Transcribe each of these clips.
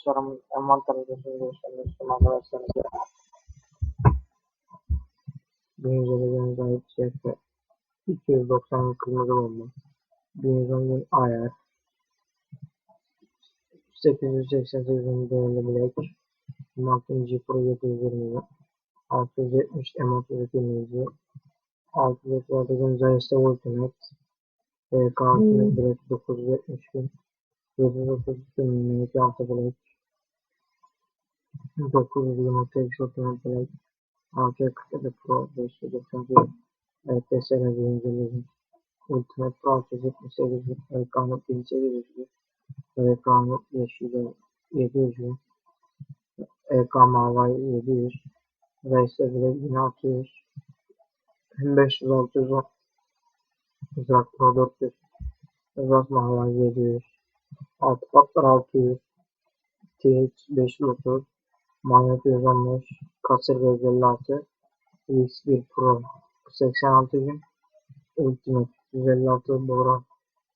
Sonra envanterimize göstermiştim arkadaşlar. Birinci ait CF 290 kırmızı bomba. 1110 ayar. 888 değerli bilek. Martin G Pro 720. 670 M32 mili. 600 Watt'ın Zayste Ultimate. PK Ultimate bilek 970 bin. 730 bin 6 bilek. 928 Ultimate bilek. AK-47 Pro 591. TSR zincirleri. Ultimate Pro 678 bin. EK'nın 1800 bin. EK'nın yeşili 700 bin. EK Mavay 700. Reis'e bile 1600. 500 600 Mızrak Pro 400. Uzat Mavay 700. Altı patlar 600. TH 530. Manyeto 115. Kasır 556. X1 Pro 86 bin. Ultimate 156. Bora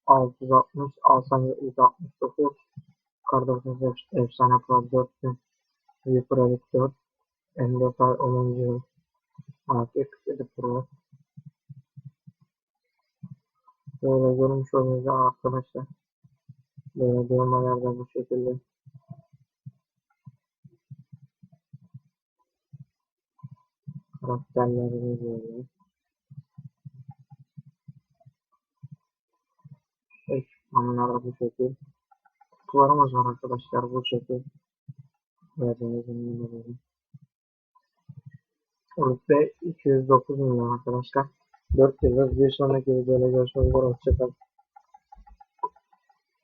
660. Alsan 769. Kardasız Efsane Pro 4000. Viper Elite 4. MDFI 10. yıl. AK-47 Pro. Böyle görmüş olduğunuz arkadaşlar. Böyle durumlar da bu şekilde. Karakterlerini görüyoruz. Ekipmanlar da bu şekilde. Kutularımız var arkadaşlar bu şekilde. Verdiğiniz numaraları. Rütbe 209 milyon arkadaşlar. 4 yıldır bir sonraki videoda görüşmek üzere. Hoşçakalın.